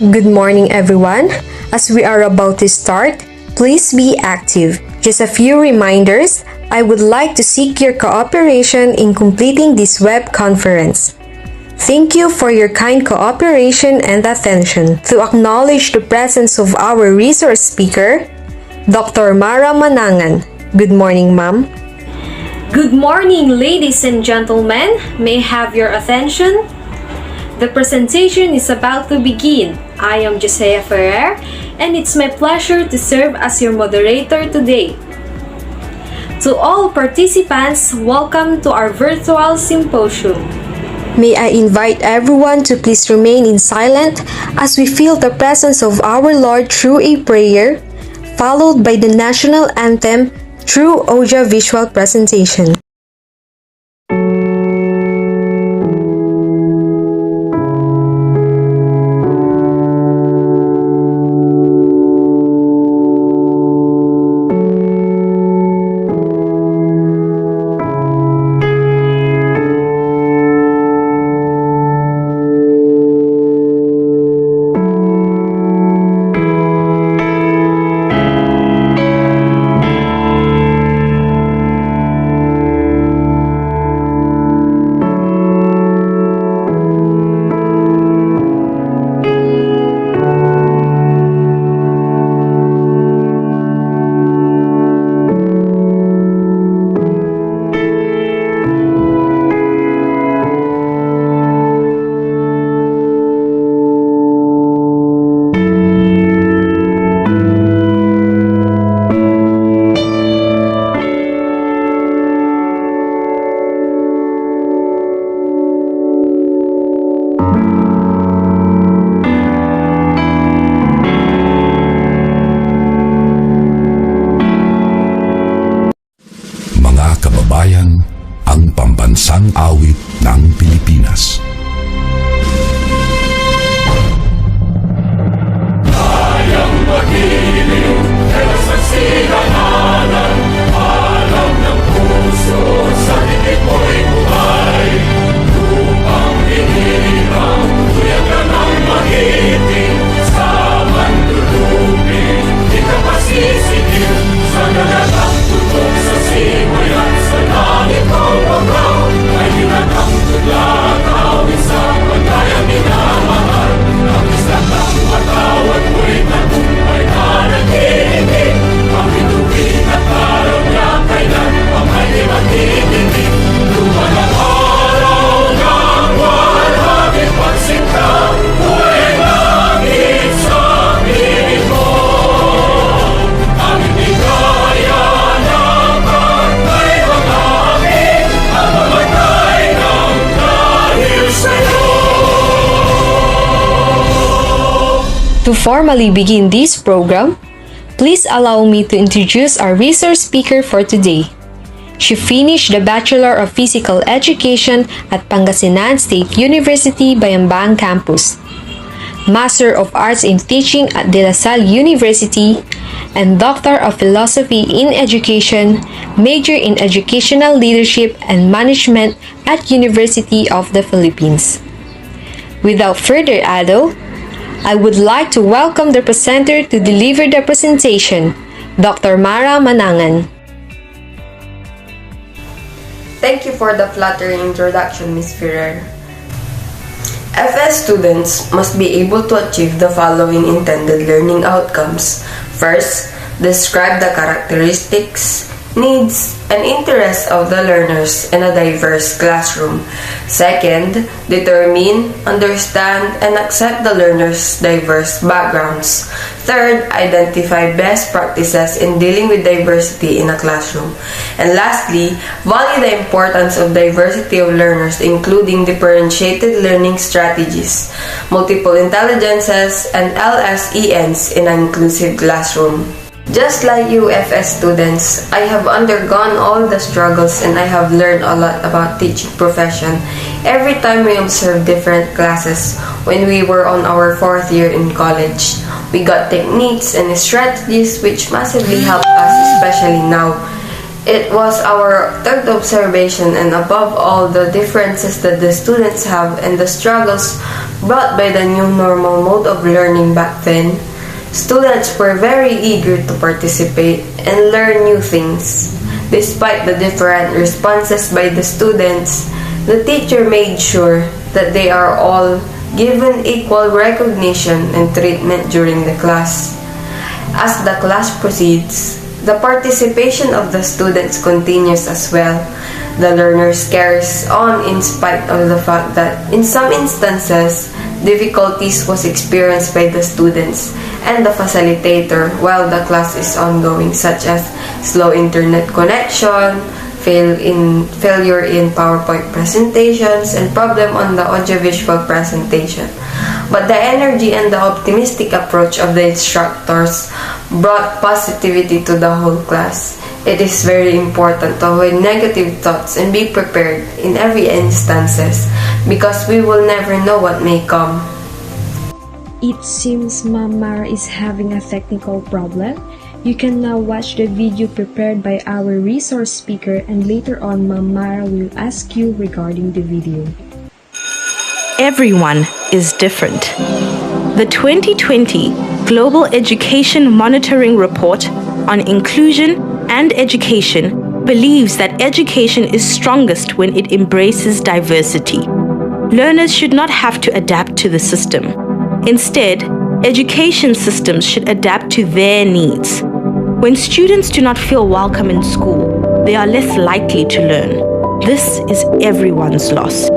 Good morning, everyone. As we are about to start, please be active. Just a few reminders. I would like to seek your cooperation in completing this web conference. Thank you for your kind cooperation and attention. To acknowledge the presence of our resource speaker, Dr. Mara Manangan. Good morning, ma'am. Good morning, ladies and gentlemen. May I have your attention? The presentation is about to begin. I am Josea Ferrer, and it's my pleasure to serve as your moderator today. To all participants, welcome to our virtual symposium. May I invite everyone to please remain in silent as we feel the presence of our Lord through a prayer, followed by the national anthem through audio-visual presentation. Ang pambansang awit ng Pilipinas. Kayang magiliw, pero sa silanganan, alam ng puso, sa higit mo'y buhay. Lupang hinirang, tuyag ka ng magiting, sa mandulupin, di ka pasisigil, sa nalatang tutok sa simoy at sa langit ang pagkaw, ay hinatang tudla tawid sa pagkayang minamahal. Ang isang ng matawad mo'y tagumpay na nag-iibig, ang bituin at araw niya kailan ang may magtitigil. Luman ang araw ng walhagin pagsinta, buhay langit sa piling mo. Ang hindi kaya ng pagkay magagin, ang mamatay ng dahil sa'yo. To formally begin this program, please allow me to introduce our resource speaker for today. She finished the Bachelor of Physical Education at Pangasinan State University, Bayambang Campus, Master of Arts in Teaching at De La Salle University, and Doctor of Philosophy in Education, major in Educational Leadership and Management at University of the Philippines. Without further ado, I would like to welcome the presenter to deliver the presentation, Dr. Mara Manangan. Thank you for the flattering introduction, Ms. Ferrer. FS students must be able to achieve the following intended learning outcomes. First, describe the characteristics, needs, and interests of the learners in a diverse classroom. Second, determine, understand, and accept the learners' diverse backgrounds. Third, identify best practices in dealing with diversity in a classroom. And lastly, value the importance of diversity of learners, including differentiated learning strategies, multiple intelligences, and LSENs in an inclusive classroom. Just like you FS students, I have undergone all the struggles and I have learned a lot about teaching profession every time we observed different classes when we were on our 4th year in college. We got techniques and strategies which massively helped us, especially now. It was our third observation, and above all the differences that the students have and the struggles brought by the new normal mode of learning back then, students were very eager to participate and learn new things. Despite the different responses by the students, the teacher made sure that they are all given equal recognition and treatment during the class. As the class proceeds, the participation of the students continues as well. The learners carries on in spite of the fact that in some instances, difficulties was experienced by the students and the facilitator while the class is ongoing, such as slow internet connection, failure in PowerPoint presentations, and problem on the audiovisual presentation. But the energy and the optimistic approach of the instructors brought positivity to the whole class. It is very important to avoid negative thoughts and be prepared in every instances because we will never know what may come. It seems Ma'am Mara is having a technical problem. You can now watch the video prepared by our resource speaker, and later on Ma'am Mara will ask you regarding the video. Everyone is different. The 2020 Global Education Monitoring Report on Inclusion and Education believes that education is strongest when it embraces diversity. Learners should not have to adapt to the system. Instead, education systems should adapt to their needs. When students do not feel welcome in school, they are less likely to learn. This is everyone's loss.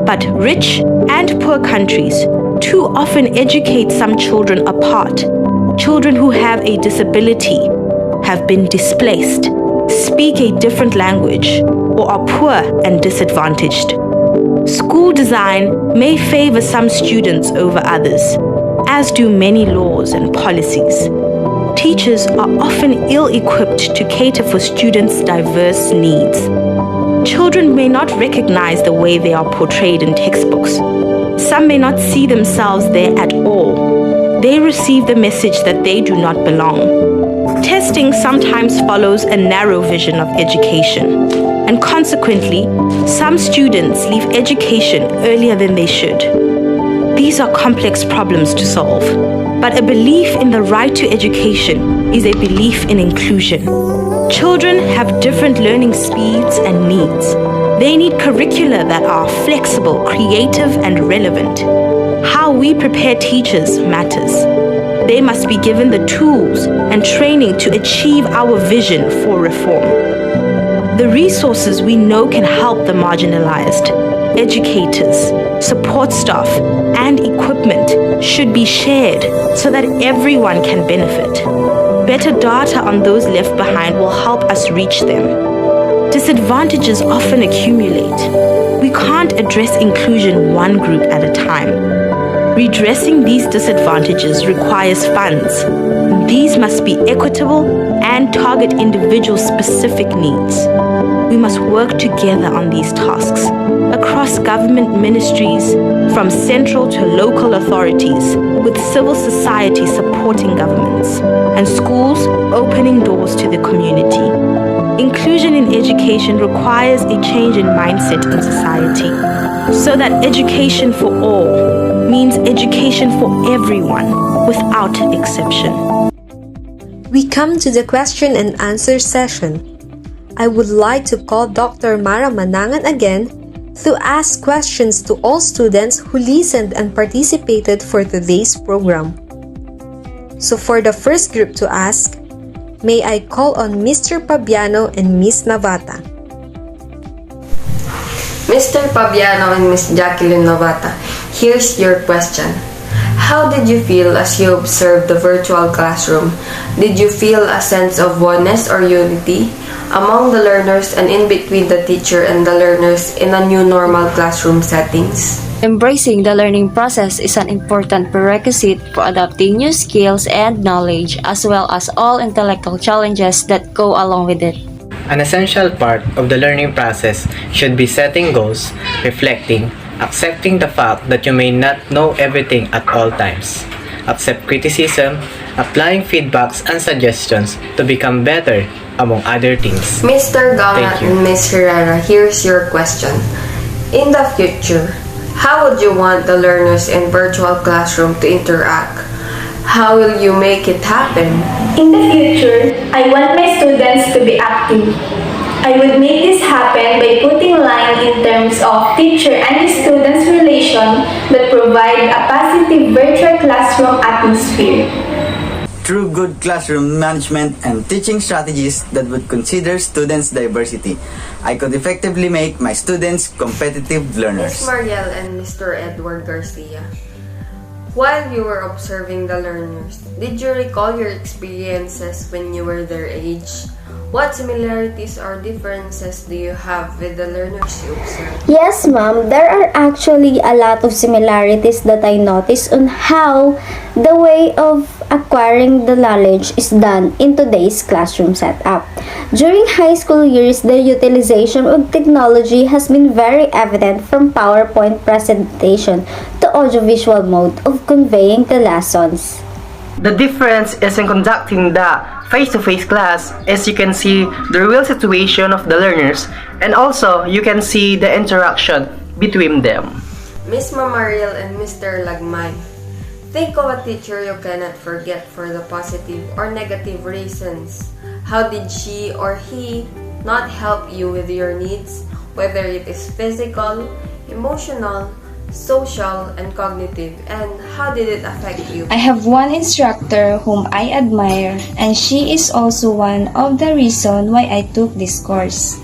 But rich and poor countries too often educate some children apart. Children who have a disability, have been displaced, speak a different language, or are poor and disadvantaged. School design may favor some students over others, as do many laws and policies. Teachers are often ill-equipped to cater for students' diverse needs. Children may not recognize the way they are portrayed in textbooks. Some may not see themselves there at all. They receive the message that they do not belong. Testing sometimes follows a narrow vision of education, and consequently, some students leave education earlier than they should. These are complex problems to solve, but a belief in the right to education is a belief in inclusion. Children have different learning speeds and needs. They need curricula that are flexible, creative, and relevant. How we prepare teachers matters. They must be given the tools and training to achieve our vision for reform. The resources we know can help the marginalized, educators, support staff, and equipment should be shared so that everyone can benefit. Better data on those left behind will help us reach them. Disadvantages often accumulate. We can't address inclusion one group at a time. Redressing these disadvantages requires funds. These must be equitable and target individual-specific needs. We must work together on these tasks across government ministries, from central to local authorities, with civil society supporting governments, and schools opening doors to the community. Inclusion in education requires a change in mindset in society, so that education for all means education for everyone, without exception. We come to the question and answer session. I would like to call Dr. Mara Manangan again to ask questions to all students who listened and participated for today's program. So for the first group to ask, may I call on Mr. Pabiano and Ms. Navata. Mr. Pabiano and Ms. Jacqueline Navata, here's your question. How did you feel as you observed the virtual classroom? Did you feel a sense of oneness or unity among the learners and in between the teacher and the learners in a new normal classroom settings? Embracing the learning process is an important prerequisite for adopting new skills and knowledge, as well as all intellectual challenges that go along with it. An essential part of the learning process should be setting goals, reflecting, accepting the fact that you may not know everything at all times. Accept criticism, applying feedbacks and suggestions to become better, among other things. Mr. Ganga and Ms. Herrera, here's your question. In the future, How would you want the learners in virtual classroom to interact? How will you make it happen? In the future, I want my students to be active. I would make this happen by putting line in terms of teacher and students' relation that provide a positive virtual classroom atmosphere. Through good classroom management and teaching strategies that would consider students' diversity, I could effectively make my students competitive learners. Ms. Mariel and Mr. Edward Garcia, while you were observing the learners, did you recall your experiences when you were their age? What similarities or differences do you have with the learners you observed? Yes, ma'am. There are actually a lot of similarities that I noticed on how the way of acquiring the knowledge is done in today's classroom setup. During high school years, the utilization of technology has been very evident from PowerPoint presentation to audiovisual mode of conveying the lessons. The difference is in conducting the face-to-face class, as you can see the real situation of the learners, and also you can see the interaction between them. Ms. Mamariel and Mr. Lagmay, think of a teacher you cannot forget for the positive or negative reasons. How did she or he not help you with your needs, whether it is physical, emotional, social, and cognitive, and how did it affect you? I have one instructor whom I admire, and she is also one of the reasons why I took this course.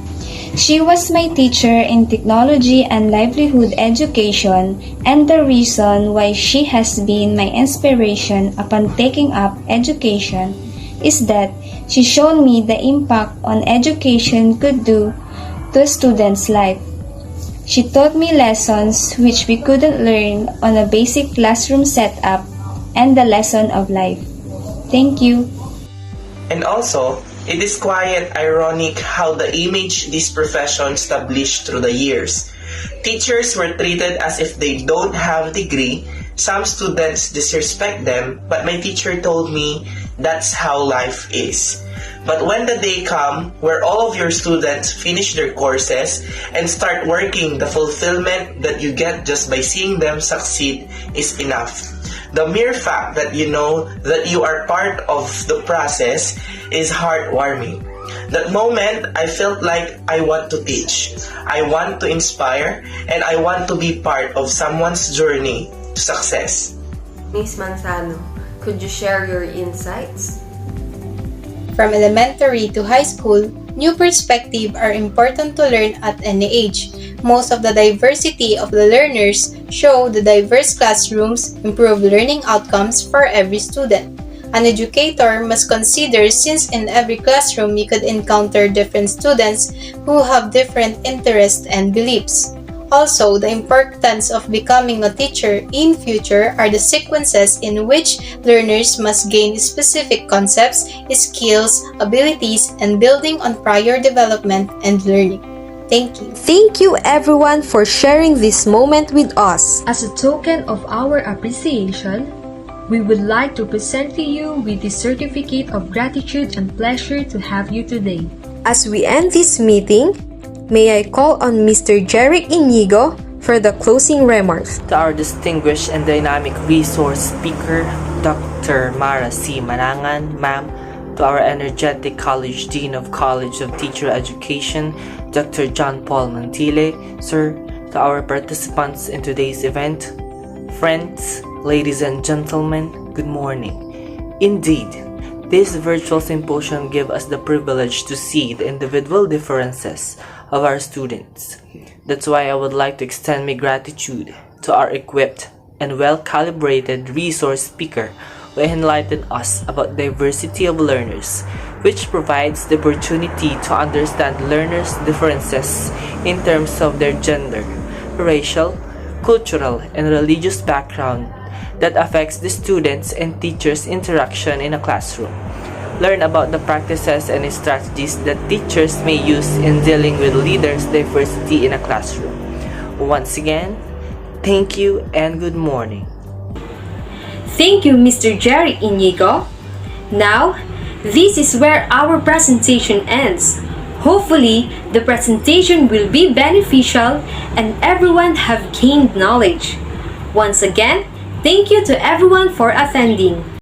She was my teacher in technology and livelihood education, and the reason why she has been my inspiration upon taking up education is that she showed me the impact on education could do to a student's life. She taught me lessons which we couldn't learn on a basic classroom setup and the lesson of life. Thank you. And also, it is quite ironic how the image this profession established through the years. Teachers were treated as if they don't have a degree. Some students disrespect them, but my teacher told me that's how life is. But when the day comes where all of your students finish their courses and start working, the fulfillment that you get just by seeing them succeed is enough. The mere fact that you know that you are part of the process is heartwarming. That moment, I felt like I want to teach, I want to inspire, and I want to be part of someone's journey to success. Ms. Manzano, could you share your insights? From elementary to high school, new perspectives are important to learn at any age. Most of the diversity of the learners show the diverse classrooms improve learning outcomes for every student. An educator must consider, since in every classroom you could encounter different students who have different interests and beliefs. Also, the importance of becoming a teacher in future are the sequences in which learners must gain specific concepts, skills, abilities, and building on prior development and learning. Thank you. Thank you everyone for sharing this moment with us. As a token of our appreciation, we would like to present to you with this certificate of gratitude and pleasure to have you today. As we end this meeting, may I call on Mr. Jeric Inigo for the closing remarks. To our distinguished and dynamic resource speaker, Dr. Mara C. Manangan, ma'am. To our energetic College Dean of College of Teacher Education, Dr. John Paul Mantile, sir. To our participants in today's event, friends, ladies and gentlemen, good morning. Indeed, this virtual symposium gives us the privilege to see the individual differences of our students. That's why I would like to extend my gratitude to our equipped and well-calibrated resource speaker who enlightened us about diversity of learners, which provides the opportunity to understand learners' differences in terms of their gender, racial, cultural, and religious background that affects the students' and teachers' interaction in a classroom. Learn about the practices and strategies that teachers may use in dealing with leaders' diversity in a classroom. Once again, thank you and good morning. Thank you, Mr. Jerry Inigo. Now, this is where our presentation ends. Hopefully, the presentation will be beneficial and everyone have gained knowledge. Once again, thank you to everyone for attending.